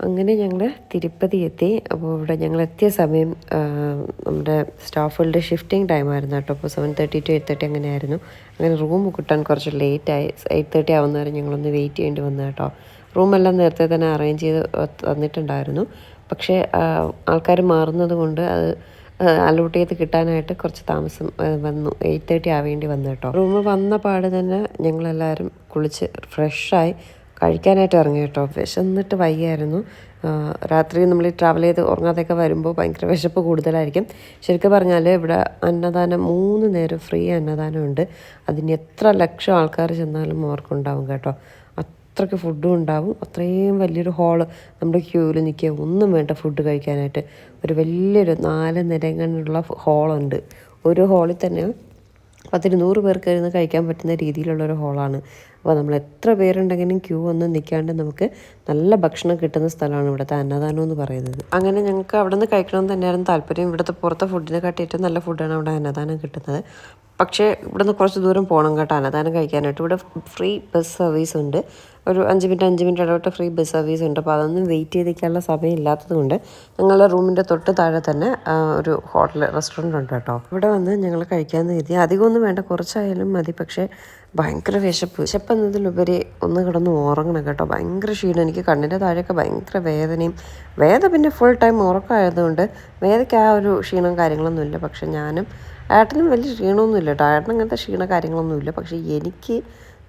അങ്ങനെ ഞങ്ങൾ തിരുപ്പതി എത്തി. അപ്പോൾ ഇവിടെ ഞങ്ങൾ എത്തിയ സമയം നമ്മുടെ സ്റ്റാഫുകളുടെ ഷിഫ്റ്റിംഗ് ടൈമായിരുന്നു കേട്ടോ. അപ്പോൾ 7:30 to 8:30 അങ്ങനെയായിരുന്നു. അങ്ങനെ റൂം കിട്ടാൻ കുറച്ച് ലേറ്റായി. 8:30 ആവുന്നവരെ ഞങ്ങളൊന്ന് വെയിറ്റ് ചെയ്യേണ്ടി വന്നു കേട്ടോ. റൂമെല്ലാം നേരത്തെ തന്നെ അറേഞ്ച് ചെയ്ത് തന്നിട്ടുണ്ടായിരുന്നു. പക്ഷേ ആൾക്കാർ മാറുന്നത് കൊണ്ട് അത് അലോട്ട് ചെയ്ത് കിട്ടാനായിട്ട് കുറച്ച് താമസം വന്നു. 8:30 ആവേണ്ടി വന്നു കേട്ടോ. റൂം വന്ന പാട് തന്നെ ഞങ്ങളെല്ലാവരും കുളിച്ച് ഫ്രഷായി കഴിക്കാനായിട്ട് ഇറങ്ങി കേട്ടോ. വിശന്നിട്ട് വയ്യായിരുന്നു. രാത്രി നമ്മൾ ട്രാവൽ ചെയ്ത് ഉറങ്ങാതെയൊക്കെ വരുമ്പോൾ ഭയങ്കര വിശപ്പ് കൂടുതലായിരിക്കും. ശരിക്കും പറഞ്ഞാൽ ഇവിടെ അന്നദാനം 3 നേരം ഫ്രീ അന്നദാനമുണ്ട്. അതിന് എത്ര ലക്ഷം ആൾക്കാർ ചെന്നാലും അവർക്കുണ്ടാവും കേട്ടോ. അത്രയ്ക്ക് ഫുഡും ഉണ്ടാവും. അത്രയും വലിയൊരു ഹാള്, നമ്മുടെ ക്യൂവിൽ നിൽക്കുക ഒന്നും വേണ്ട ഫുഡ് കഴിക്കാനായിട്ട്. ഒരു വലിയൊരു 4 നിരങ്ങളുള്ള ഹാളുണ്ട്. ഒരു ഹാളിൽ തന്നെ 100 പേർക്ക് ഇരുന്ന് കഴിക്കാൻ പറ്റുന്ന രീതിയിലുള്ളൊരു ഹാളാണ്. അപ്പോൾ നമ്മൾ എത്ര പേരുണ്ടെങ്കിലും ക്യൂ ഒന്നും നിൽക്കാണ്ട് നമുക്ക് നല്ല ഭക്ഷണം കിട്ടുന്ന സ്ഥലമാണ് ഇവിടുത്തെ അന്നദാനം എന്ന് പറയുന്നത്. അങ്ങനെ ഞങ്ങൾക്ക് അവിടെ നിന്ന് കഴിക്കണമെന്ന് തന്നെയായിരുന്നു താല്പര്യം. ഇവിടുത്തെ പുറത്തെ ഫുഡിനെക്കാട്ടി ഏറ്റവും നല്ല ഫുഡാണ് അവിടെ അന്നദാനം കിട്ടുന്നത്. പക്ഷേ ഇവിടുന്ന് കുറച്ച് ദൂരം പോകണം കേട്ടോ അന്നദാനം കഴിക്കാനായിട്ട്. ഇവിടെ ഫ്രീ ബസ് സർവീസ് ഉണ്ട്. ഒരു 5 മിനിറ്റ് ഇടവിട്ട് ഫ്രീ ബസ് സർവീസ് ഉണ്ട്. അപ്പോൾ അതൊന്നും വെയിറ്റ് ചെയ്തിരിക്കാനുള്ള സമയം ഇല്ലാത്തത് കൊണ്ട് ഞങ്ങളുടെ റൂമിൻ്റെ തൊട്ട് താഴെ തന്നെ ഒരു റെസ്റ്റോറൻറ്റ് ഉണ്ട് കേട്ടോ. ഇവിടെ വന്ന് ഞങ്ങൾ കഴിക്കാമെന്ന് കരുതി. അധികമൊന്നും വേണ്ട, കുറച്ചായാലും മതി. പക്ഷേ ഭയങ്കര വിശപ്പ് എന്നതിലുപരി ഒന്ന് കിടന്ന് ഉറങ്ങണം കേട്ടോ. ഭയങ്കര ക്ഷീണം. എനിക്ക് കണ്ണിൻ്റെ താഴെയൊക്കെ ഭയങ്കര വേദനയും. പിന്നെ ഫുൾ ടൈം ഉറക്കമായതുകൊണ്ട് വേദയ്ക്ക് ആ ഒരു ക്ഷീണം കാര്യങ്ങളൊന്നുമില്ല. പക്ഷെ ഞാനും ഏട്ടനും വലിയ ക്ഷീണമൊന്നുമില്ല കേട്ടോ. ഏട്ടനും അങ്ങനത്തെ ക്ഷീണ കാര്യങ്ങളൊന്നുമില്ല. പക്ഷേ എനിക്ക്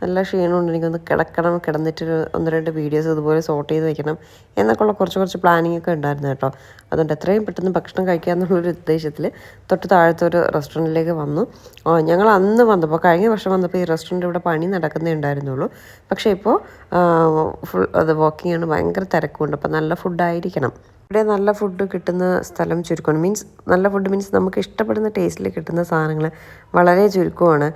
നല്ല ക്ഷീണമുണ്ട്. എനിക്കൊന്ന് കിടക്കണം, കിടന്നിട്ട് 1-2 വീഡിയോസ് ഇതുപോലെ സോർട്ട് ചെയ്ത് വെക്കണം എന്നൊക്കെയുള്ള കുറച്ച് പ്ലാനിങ് ഒക്കെ ഉണ്ടായിരുന്നു കേട്ടോ. അതുകൊണ്ട് എത്രയും പെട്ടെന്ന് ഭക്ഷണം കഴിക്കുക എന്നുള്ളൊരു ഉദ്ദേശത്തിൽ തൊട്ട് താഴത്തെ ഒരു റെസ്റ്റോറൻറ്റിലേക്ക് വന്നു. ഞങ്ങൾ അന്ന് വന്നപ്പോൾ, കഴിഞ്ഞ വർഷം വന്നപ്പോൾ ഈ റെസ്റ്റോറൻറ്റ് ഇവിടെ പണി നടക്കുന്നേ ഉണ്ടായിരുന്നുള്ളൂ. പക്ഷേ ഇപ്പോൾ ഫുൾ അത് വർക്കിംഗ് ആണ്. ഭയങ്കര തിരക്കുണ്ട്. അപ്പോൾ നല്ല ഫുഡായിരിക്കണം. ഇവിടെ നല്ല ഫുഡ് കിട്ടുന്ന സ്ഥലം ചുരുക്കമാണ്. നല്ല ഫുഡ് മീൻസ് നമുക്ക് ഇഷ്ടപ്പെടുന്ന ടേസ്റ്റിൽ കിട്ടുന്ന സാധനങ്ങൾ വളരെ ചുരുക്കമാണ്.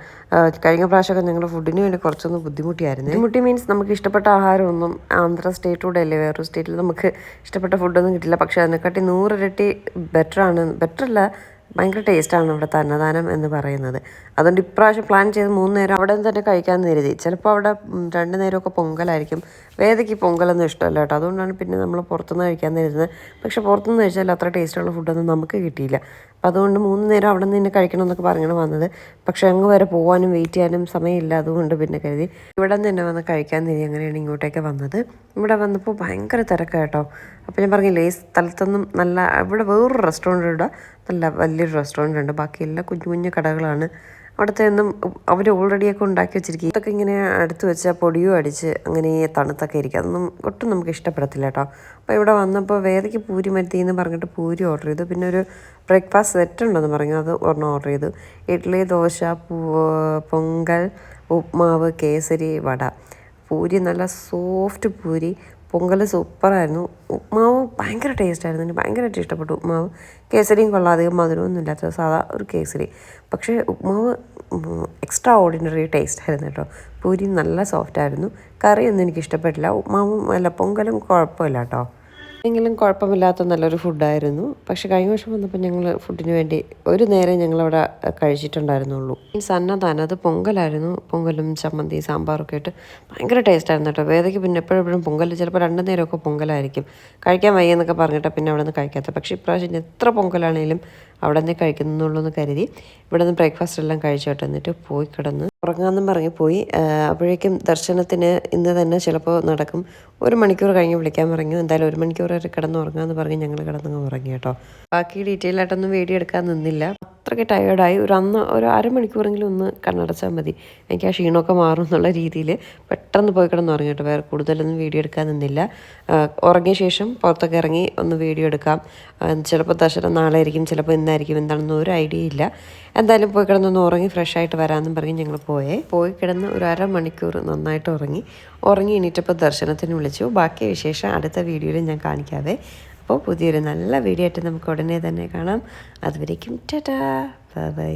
കഴിഞ്ഞ പ്രാവശ്യമൊക്കെ ഞങ്ങൾ ഫുഡിന് വേണ്ടി കുറച്ചൊന്ന് ബുദ്ധിമുട്ടി മീൻസ് നമുക്ക് ഇഷ്ടപ്പെട്ട ആഹാരമൊന്നും ആന്ധ്ര സ്റ്റേറ്റിലൂടെ അല്ലേ, വേറൊരു സ്റ്റേറ്റിൽ നമുക്ക് ഇഷ്ടപ്പെട്ട ഫുഡൊന്നും കിട്ടില്ല. പക്ഷേ അതിനെക്കാട്ടി 100 ഇരട്ടി ബെറ്ററല്ല, ഭയങ്കര ടേസ്റ്റാണ് ഇവിടുത്തെ അന്നദാനം എന്ന് പറയുന്നത്. അതുകൊണ്ട് ഇപ്രാവശ്യം പ്ലാൻ ചെയ്ത് 3 നേരം അവിടെ നിന്ന് തന്നെ കഴിക്കാമെന്ന് കരുതി. ചിലപ്പോൾ അവിടെ 2 നേരമൊക്കെ പൊങ്കലായിരിക്കും. വേദയ്ക്ക് പൊങ്കലൊന്നും ഇഷ്ടമല്ല കേട്ടോ. അതുകൊണ്ടാണ് പിന്നെ നമ്മൾ പുറത്തുനിന്ന് കഴിക്കാമെന്ന് കരുതുന്നത്. പക്ഷേ പുറത്തുനിന്ന് കഴിച്ചാൽ അത്ര ടേസ്റ്റുള്ള ഫുഡൊന്നും നമുക്ക് കിട്ടിയില്ല. അപ്പം അതുകൊണ്ട് 3 നേരം അവിടെ നിന്ന് തന്നെ കഴിക്കണം എന്നൊക്കെ പറഞ്ഞാണ് വന്നത്. പക്ഷേ അങ്ങ് വരെ പോകാനും വെയിറ്റ് ചെയ്യാനും സമയമില്ല. അതുകൊണ്ട് പിന്നെ കരുതി ഇവിടെ നിന്ന് തന്നെ വന്ന് കഴിക്കാമെന്ന് കരുതി. അങ്ങനെയാണ് ഇങ്ങോട്ടേക്ക് വന്നത്. ഇവിടെ വന്നപ്പോൾ ഭയങ്കര തിരക്കാണ് കേട്ടോ. അപ്പോൾ ഞാൻ പറഞ്ഞില്ലേ, ഈ സ്ഥലത്തൊന്നും ഇവിടെ വേറൊരു റെസ്റ്റോറൻറ്റ് ഉണ്ട്, നല്ല വലിയൊരു റെസ്റ്റോറൻറ്റ് ഉണ്ട്. ബാക്കിയെല്ലാം കുഞ്ഞു കടകളാണ്. അവിടുത്തെ ഒന്നും അവർ ഓൾറെഡിയൊക്കെ ഉണ്ടാക്കി വെച്ചിരിക്കും. ഇതൊക്കെ ഇങ്ങനെ അടുത്ത് വെച്ചാൽ പൊടിയും അടിച്ച് അങ്ങനെ തണുത്തൊക്കെ ഇരിക്കും. അതൊന്നും ഒട്ടും നമുക്ക് ഇഷ്ടപ്പെടത്തില്ല കേട്ടോ. അപ്പോൾ ഇവിടെ വന്നപ്പോൾ വേദയ്ക്ക് പൂരി മതി എന്ന് പറഞ്ഞിട്ട് പൂരി ഓർഡർ ചെയ്തു. പിന്നെ ഒരു ബ്രേക്ക്ഫാസ്റ്റ് സെറ്റ് ഉണ്ടെന്ന് പറഞ്ഞു, അത് ഒരെണ്ണം ഓർഡർ ചെയ്തു. ഇഡ്ഡലി, ദോശ, പൊങ്കൽ, ഉപ്മാവ്, കേസരി, വട. പൂരി നല്ല സോഫ്റ്റ് പൂരി, പൊങ്കൽ സൂപ്പറായിരുന്നു. ഉപ്മാവ് ഭയങ്കര ടേസ്റ്റായിരുന്നു. എനിക്ക് ഭയങ്കരമായിട്ട് ഇഷ്ടപ്പെട്ടു ഉപ്മാവ്. കേസരിയും കൊള്ളാം, അധികം മധുരമൊന്നും ഇല്ലാത്ത സാധാ ഒരു കേസരി. പക്ഷേ ഉപ്മാവ് എക്സ്ട്രാ ഓർഡിനറി ടേസ്റ്റ് ആയിരുന്നു കേട്ടോ. പൂരി നല്ല സോഫ്റ്റായിരുന്നു. കറിയൊന്നും എനിക്ക് ഇഷ്ടപ്പെട്ടില്ല. ഉപ്മാവും പൊങ്കലും കുഴപ്പമില്ല കേട്ടോ. എങ്കിലും കുഴപ്പമില്ലാത്ത നല്ലൊരു ഫുഡായിരുന്നു. പക്ഷേ കഴിഞ്ഞ വർഷം വന്നപ്പോൾ ഞങ്ങൾ ഫുഡിന് വേണ്ടി ഒരു നേരം ഞങ്ങളവിടെ കഴിച്ചിട്ടുണ്ടായിരുന്നുള്ളൂ. അന്നദാനം അത് പൊങ്കലായിരുന്നു. പൊങ്കലും ചമ്മന്തി സാമ്പാറൊക്കെ ആയിട്ട് ഭയങ്കര ടേസ്റ്റായിരുന്നു കേട്ടോ. വേദയ്ക്ക് പിന്നെ എപ്പോഴും പൊങ്കൽ, ചിലപ്പോൾ 2 നേരമൊക്കെ പൊങ്കലായിരിക്കും. കഴിക്കാൻ വയ്യെന്നൊക്കെ പറഞ്ഞിട്ട് പിന്നെ അവിടെ നിന്ന് കഴിക്കാത്ത. പക്ഷേ ഇപ്രാവശ്യം എത്ര പൊങ്കലാണെങ്കിലും അവിടെ നിന്ന് കഴിക്കുന്നുള്ളൂ എന്ന് കരുതി ഇവിടെ നിന്ന് ബ്രേക്ക്ഫാസ്റ്റ് എല്ലാം കഴിച്ചു കേട്ടോ. എന്നിട്ട് പോയി കിടന്ന് ഉറങ്ങാമെന്നും പറഞ്ഞ് പോയി. അപ്പോഴേക്കും ദർശനത്തിന് ഇന്ന് തന്നെ ചിലപ്പോൾ നടക്കും. 1 മണിക്കൂർ കഴിഞ്ഞ് വിളിക്കാൻ പറഞ്ഞു. എന്തായാലും 1 മണിക്കൂർ വരെ കിടന്ന് ഉറങ്ങാമെന്ന് പറഞ്ഞ് ഞങ്ങൾ കിടന്നങ്ങ് ഉറങ്ങി കേട്ടോ. ബാക്കി ഡീറ്റെയിൽ ആയിട്ടൊന്നും വീഡിയോ എടുക്കാൻ നിന്നില്ല. അത്രയ്ക്ക് ടയേർഡായി. ഒരു അരമണിക്കൂറെങ്കിലും ഒന്ന് കണ്ണടച്ചാൽ മതി, എനിക്ക് ആ ക്ഷീണമൊക്കെ മാറും എന്നുള്ള രീതിയിൽ പെട്ടെന്ന് പോയി കിടന്ന് ഉറങ്ങി കേട്ടോ. വേറെ കൂടുതലൊന്നും വീഡിയോ എടുക്കാൻ നിന്നില്ല. ഉറങ്ങിയ ശേഷം പുറത്തൊക്കെ ഇറങ്ങി ഒന്ന് വീഡിയോ എടുക്കാം. ചിലപ്പോൾ ദർശനം നാളെ ആയിരിക്കും, ചിലപ്പോൾ ഇന്നായിരിക്കും, എന്താണെന്ന് ഒരു ഐഡിയ ഇല്ല. എന്തായാലും പോയി കിടന്നൊന്ന് ഉറങ്ങി ഫ്രഷായിട്ട് വരാമെന്നും പറഞ്ഞ് ഞങ്ങൾ പോയി കിടന്ന് ഒരു അരമണിക്കൂർ നന്നായിട്ട് ഉറങ്ങി എണീറ്റപ്പോൾ ദർശനത്തിന് വിളിച്ചു. ബാക്കി വിശേഷം അടുത്ത വീഡിയോയിൽ ഞാൻ കാണിക്കാവേ. അപ്പോൾ പുതിയൊരു നല്ല വീഡിയോ ആയിട്ട് നമുക്ക് ഉടനെ തന്നെ കാണാം. അതുവരേക്കും ടാറ്റാ, ബൈ.